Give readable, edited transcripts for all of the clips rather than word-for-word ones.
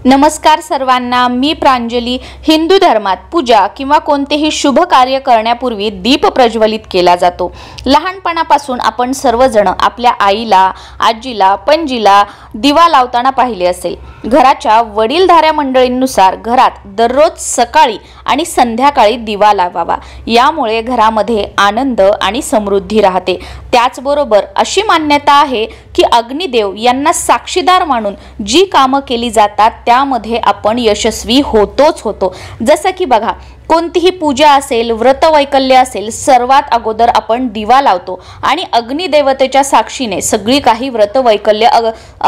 नमस्कार सर्वांना, मी प्रांजली। हिंदू धर्मात पूजा किंवा कोणतेही शुभ कार्य करण्यापूर्वी दीप प्रज्वलित केला जातो। लहानपणापासून आपण सर्वजण आपल्या आईला, आजीला, पणजीला दिवा लावताना पाहिले असेल। घराच्या वडीलधाऱ्या मंडळींनुसार घरात दररोज सकाळी आणि संध्याकाळी दिवा लावावा, यामुळे घरामध्ये आनंद आणि समृद्धी राहते। त्याचबरोबर अशी मान्यता आहे की अग्निदेव यांना साक्षीदार मानून जी कामं केली जातात त्यामध्ये आपण यशस्वी होतो। जसं की बघा, कोणतीही पूजा असेल, व्रतवैकल्य असेल, सर्वात अगोदर आपण दिवा लावतो आणि अग्निदेवतेच्या साक्षीने सगळी काही व्रतवैकल्य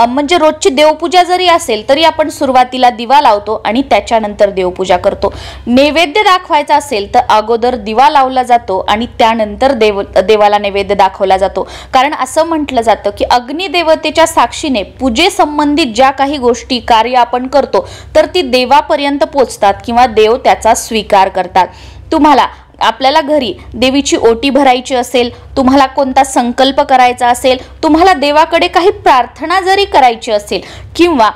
म्हणजे रोजची देवपूजा जरी असेल तरी आपण सुरुवातीला दिवा लावतो आणि त्याच्यानंतर देवपूजा करतो। नैवेद्य दाखवायचा असेल तर अगोदर दिवा लावला जातो आणि त्यानंतर देवाला नैवेद्य दाखवला जातो। कारण असं म्हटलं जातं की अग्निदेवतेच्या साक्षीने पूजेसंबंधित ज्या काही गोष्टी कार्य आपण करतो तर ती देवापर्यंत पोहोचतात किंवा देव त्याचा स्वीकार करतात। तुम्हाला आपल्याला घरी देवीची ओटी भरायची असेल, तुम्हाला कोणता संकल्प करायचा असेल, तुम्हाला देवाकडे काही प्रार्थना जरी करायची असेल किंवा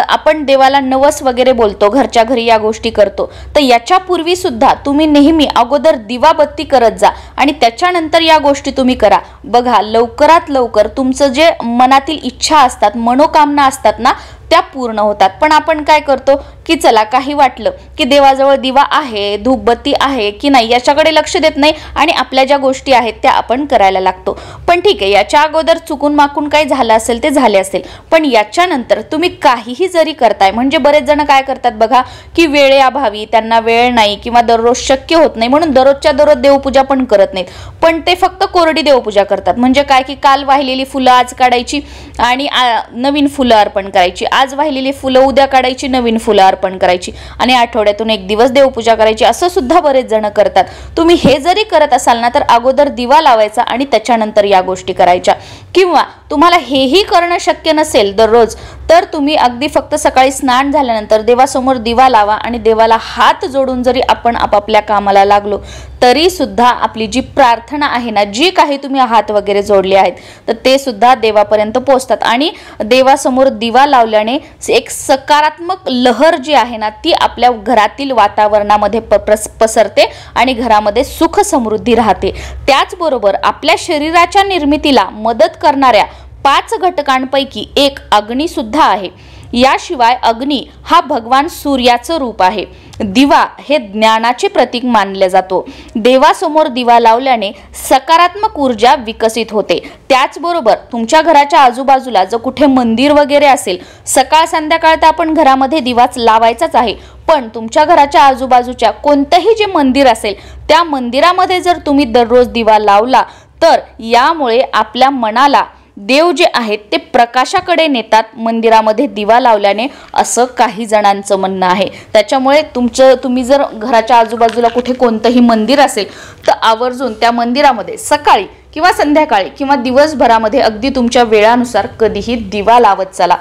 आपण देवाला नवस वगैरे बोलतो, घरच्या घरी या गोष्टी करतो, तर याच्या पूर्वी सुद्धा तुम्ही नेहमी अगोदर दिवाबत्ती करत जा आणि त्याच्यानंतर या गोष्टी तुम्ही करा। बघा, लवकरात लवकर तुमचं जे मनातील इच्छा असतात, मनोकामना असतात ना, त्या पूर्ण होतात। पण आपण काय करतो की चला, काही वाटलं की देवाजवळ दिवा आहे, धूपबत्ती आहे की नाही याच्याकडे लक्ष देत नाही आणि आपल्या ज्या गोष्टी आहेत त्या आपण करायला लागतो। पण ठीक आहे, याच्या अगोदर चुकून माकून काही झालं असेल ते झाले असेल, पण याच्यानंतर तुम्ही काहीही जरी करताय, म्हणजे बरेच जण काय करतात बघा की वेळेअभावी त्यांना वेळ नाही किंवा दररोज शक्य होत नाही म्हणून दररोजच्या दररोज देवपूजा पण करत नाहीत, पण ते फक्त कोरडी देवपूजा करतात। म्हणजे काय की काल वाहिलेली फुलं आज काढायची आणि नवीन फुलं अर्पण करायची, आज वाहिलेली फुलं उद्या काढायची, नवीन फुलं अर्पण करायची आणि आठवड्यातून एक दिवस देवपूजा करायची, असं सुद्धा बरेच जण करतात। तुम्ही हे जरी करत असाल ना तर अगोदर दिवा लावायचा आणि त्याच्यानंतर या गोष्टी करायच्या। किंवा तुम्हाला हेही करणं शक्य नसेल दररोज तर तुम्ही अगदी फक्त सकाळी स्नान झाल्यानंतर देवासमोर दिवा लावा आणि देवाला हात जोडून जरी आपण आपापल्या कामाला लागलो तरी सुद्धा आपली जी प्रार्थना आहे ना, जी काही तुम्ही हात वगैरे जोडले आहेत तर ते सुद्धा देवापर्यंत पोहोचतात आणि देवासमोर दिवा लावल्याने एक सकारात्मक लहर जी आहे ना ती आपल्या घरातील वातावरणामध्ये पसरते आणि घरामध्ये सुख समृद्धी राहते। त्याचबरोबर आपल्या शरीराच्या निर्मितीला मदत करणाऱ्या 5 घटकांपैकी एक अग्नी सुद्धा आहे। याशिवाय अग्नी हा भगवान सूर्याचं रूप आहे। दिवा हे ज्ञानाचे प्रतीक मानले जातो। देवासमोर दिवा लावल्याने सकारात्मक ऊर्जा विकसित होते। त्याचबरोबर तुमच्या घराच्या आजूबाजूला जर कुठे मंदिर वगैरे असेल, सकाळ संध्याकाळ तर आपण घरामध्ये दिवाच लावायचाच आहे, पण तुमच्या घराच्या आजूबाजूच्या कोणतंही जे मंदिर असेल त्या मंदिरामध्ये जर तुम्ही दररोज दिवा लावला तर यामुळे आपल्या मनाला देव जे आहेत ते प्रकाशाकडे नेतात मंदिरामध्ये दिवा लावल्याने, असं काही जणांचं म्हणणं आहे। त्याच्यामुळे तुम्ही जर घराच्या आजूबाजूला कुठे कोणतंही मंदिर असेल तर आवर्जून त्या मंदिरामध्ये सकाळी किंवा संध्याकाळी किंवा दिवसभरामध्ये अगदी तुमच्या वेळानुसार कधीही दिवा लावत चला।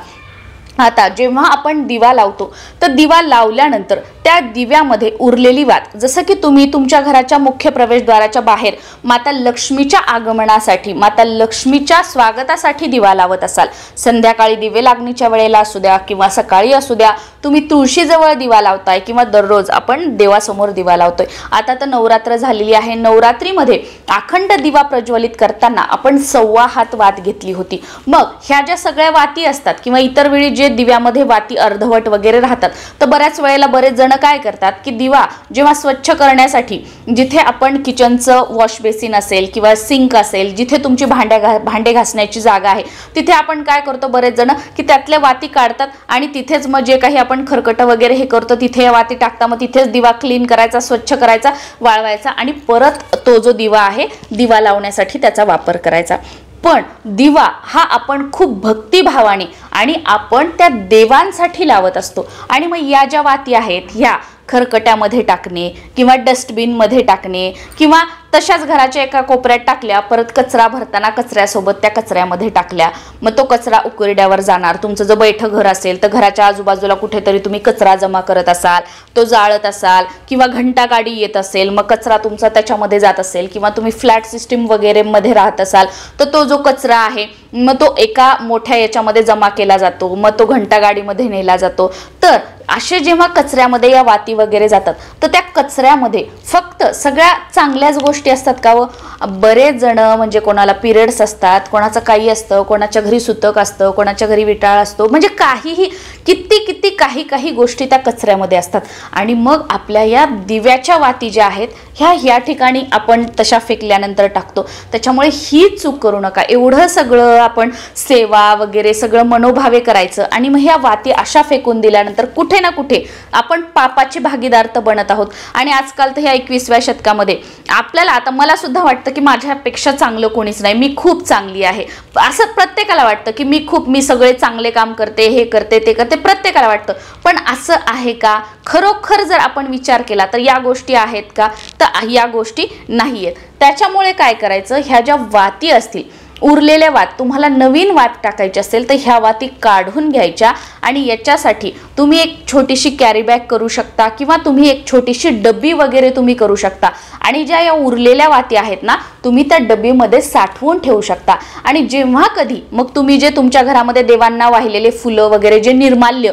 आता जेव्हा आपण दिवा लावतो तर दिवा लावल्यानंतर त्या दिव्यामध्ये उरलेली वात, जसं की तुम्ही तुमच्या घराच्या मुख्य प्रवेशद्वाराच्या बाहेर माता लक्ष्मीच्या आगमनासाठी, माता लक्ष्मीच्या स्वागतासाठी दिवा लावत असाल, संध्याकाळी दिवे लागणीच्या वेळेला असू द्या किंवा सकाळी असू द्या, तुम्ही तुळशीजवळ दिवा लावताय किंवा दररोज आपण देवासमोर दिवा लावतोय। आता तर नवरात्र झालेली आहे, नवरात्रीमध्ये अखंड दिवा प्रज्वलित करताना आपण 1.25 हात वात घेतली होती। मग ह्या ज्या सगळ्या वाती असतात किंवा इतर वेळी जे दिव्यामध्ये वाती अर्धवट वगैरे राहतात तर बऱ्याच वेळेला बरेच जण काय करतात की दिवा जेव्हा स्वच्छ करण्यासाठी जिथे आपण किचनचं वॉश बेसिन असेल किंवा सिंक असेल, जिथे तुमची भांडे घासण्याची जागा आहे, तिथे आपण काय करतो, बरेच जण की त्यातल्या वाती काढतात आणि तिथेच मग जे काही आपण खरकट वगैरे हे करतो तिथे वाती टाकता, मग तिथेच दिवा क्लीन करायचा, स्वच्छ करायचा, वाळवायचा आणि परत तो जो दिवा आहे दिवा लावण्यासाठी त्याचा वापर करायचा। पण दिवा हा आपण खूप भक्तिभावाने आणि आपण त्या देवांसाठी लावत असतो आणि मग या ज्या वाती आहेत ह्या खरकट्यामध्ये टाकणे किंवा डस्टबिनमध्ये टाकणे किंवा तशाच घराच्या एका कोपऱ्यात टाकल्या, परत कचरा भरताना कचऱ्यासोबत त्या कचऱ्यामध्ये टाकल्या, मग तो कचरा उकिरड्यावर जाणार. तुमचं जर बैठं घर असेल तर घराच्या आजूबाजूला कुठेतरी तुम्ही कचरा जमा करत असाल, तो जाळत असाल, किंवा घंटा गाडी येत असेल मग कचरा तुमचा त्याच्यामध्ये जात असेल, किंवा तुम्ही फ्लॅट सिस्टीम वगैरे मध्ये राहत असाल तर तो जो कचरा आहे मग तो एका मोठ्या याच्यामध्ये जमा केला जातो, मग तो घंटा गाडीमध्ये नेला जातो. तर असे जेव्हा कचऱ्यामध्ये या वाती वगैरे जातात तर त्या कचऱ्यामध्ये फक्त सगळ्या चांगल्याच गोष्टी असतात का? व बरेच जण म्हणजे कोणाला पिरियड्स असतात, कोणाचं काही असतं, कोणाच्या घरी सुतक असतं, कोणाच्या घरी विटाळ असतो, म्हणजे काहीही किती किती काही काही गोष्टी त्या कचऱ्यामध्ये असतात. आणि मग आपल्या या दिव्याच्या वाती ज्या आहेत ह्या ठिकाणी आपण तशा फेकल्यानंतर टाकतो. त्याच्यामुळे ही चूक करू नका. एवढं सगळं आपण सेवा वगैरे सगळं मनोभावे करायचं आणि मग ह्या वाती अशा फेकून दिल्यानंतर कुठे ना कुठे आपण पापाची भागीदार तर बनत आहोत. आणि आजकाल तर ह्या 21व्या शतकामध्ये आपल्याला, आता मला सुद्धा वाटतं की माझ्यापेक्षा चांगलं कोणीच नाही, मी खूप चांगली आहे, असं प्रत्येकाला वाटतं की मी सगळे चांगले काम करते, हे करते ते करते, प्रत्येकाला वाटतं. पण असं आहे का? खरोखर जर आपण विचार केला तर या गोष्टी आहेत का? तर या गोष्टी नाही आहेत. त्याच्यामुळे काय करायचं, ह्या ज्या वाती असतील, उरलेल्या वात, तुम्हाला नवीन वात टाकायची असेल तर ह्या वाती काढून घ्यायच्या आणि याच्यासाठी तुम्ही एक छोटीशी कॅरी बॅग करू शकता, किंवा तुम्ही एक छोटीशी डब्बी वगैरे तुम्ही करू शकता. आणि ज्या या उरलेल्या वाती आहेत ना, तुम्ही त्या डब्बीमध्ये साठवून ठेवू शकता. आणि जेव्हा कधी मग तुम्ही जे तुमच्या घरामध्ये देवांना वाहिलेले फुलं वगैरे जे निर्माल्य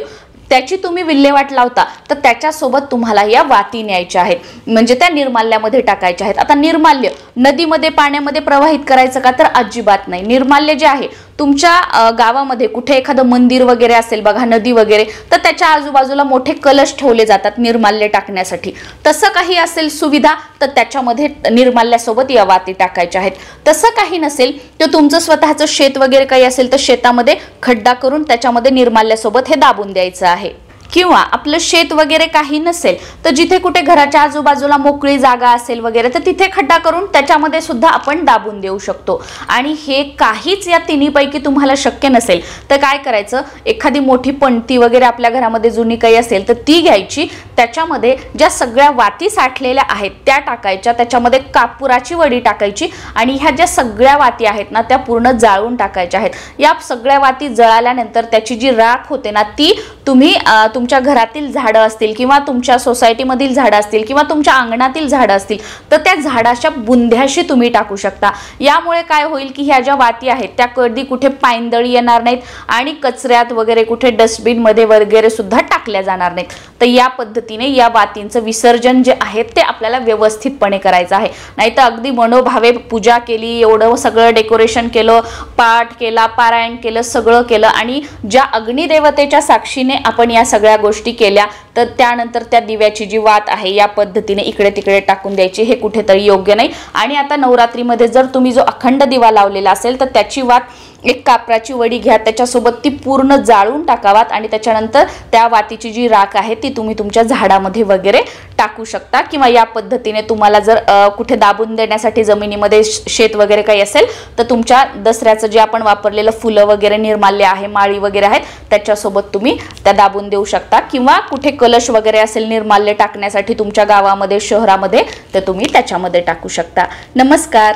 त्याची तुम्ही विल्हेवाट लावता तर त्याच्यासोबत तुम्हाला या वाती न्यायच्या आहेत, म्हणजे त्या निर्माल्यामध्ये टाकायच्या आहेत. आता निर्माल्य नदीमध्ये पाण्यामध्ये प्रवाहित करायचं का? तर अजिबात नाही. निर्माल्य जे आहे तुमच्या गावामध्ये कुठे एखादं मंदिर वगैरे असेल बघा, नदी वगैरे, तर त्याच्या आजूबाजूला मोठे कलश ठेवले जातात निर्माल्य टाकण्यासाठी. तसं काही असेल सुविधा तर त्याच्यामध्ये निर्माल्यासोबत या वाती टाकायच्या आहेत. तसं काही नसेल तर तुमचं स्वतःचं शेत वगैरे काही असेल तर शेतामध्ये खड्डा करून त्याच्यामध्ये निर्माल्यासोबत हे दाबून द्यायचं आहे. किंवा आपलं शेत वगैरे काही नसेल तर जिथे कुठे घराच्या आजूबाजूला मोकळी जागा असेल वगैरे तर तिथे खड्डा करून त्याच्यामध्ये सुद्धा आपण दाबून देऊ शकतो. आणि हे काहीच या तिन्हीपैकी तुम्हाला शक्य नसेल तर काय करायचं, एखादी मोठी पणती वगैरे आपल्या घरामध्ये जुनी काही असेल तर ती घ्यायची, त्याच्यामध्ये ज्या सगळ्या वाती साठलेल्या आहेत त्या टाकायच्या, त्याच्यामध्ये कापुराची वडी टाकायची आणि ह्या ज्या सगळ्या वाती आहेत ना त्या पूर्ण जाळून टाकायच्या आहेत. या सगळ्या वाती जळाल्यानंतर त्याची जी राख होते ना ती तुम्ही तुमच्या घरातील झाडं असतील, किंवा तुमच्या सोसायटीमधील झाडं असतील, किंवा तुमच्या अंगणातील झाडं असतील तर त्या झाडाच्या बुंध्याशी तुम्ही टाकू शकता. यामुळे काय होईल की ह्या ज्या वाती आहेत त्या कधी कुठे पायंदळी येणार नाहीत आणि कचऱ्यात वगैरे कुठे डस्टबिन मध्ये वगैरे सुद्धा टाकल्या जाणार नाहीत. तर या पद्धतीने या वातींचं विसर्जन जे आहे ते आपल्याला व्यवस्थितपणे करायचं आहे. नाहीतर अगदी मनोभावे पूजा केली, एवढं सगळं डेकोरेशन केलं, पाठ केला, पारायण केलं, सगळं केलं आणि ज्या अग्निदेवतेच्या साक्षीने आपण या सगळ्या गोष्टी केल्या तर त्यानंतर त्या दिव्याची जी वात आहे या पद्धतीने इकडे तिकडे टाकून द्यायची, हे कुठेतरी योग्य नाही. आणि आता नवरात्रीमध्ये जर तुम्ही जो अखंड दिवा लावलेला असेल तर त्याची वात एक कापराची वडी घ्या, त्याच्यासोबत ती पूर्ण जाळून टाकावात आणि त्याच्यानंतर त्या वातीची जी राख आहे ती तुम्ही तुमच्या झाडामध्ये वगैरे टाकू शकता. किंवा या पद्धतीने तुम्हाला जर कुठे दाबून देण्यासाठी जमिनीमध्ये शेत वगैरे काही असेल तर तुमच्या दसऱ्याचं जे आपण वापरलेलं फुलं वगैरे निर्माल्य आहे, माळी वगैरे आहेत त्याच्यासोबत तुम्ही त्या दाबून देऊ शकता. किंवा कुठे कलश वगैरे असेल निर्माल्य टाकण्यासाठी तुमच्या गावामध्ये शहरामध्ये तर तुम्ही त्याच्यामध्ये टाकू शकता. नमस्कार.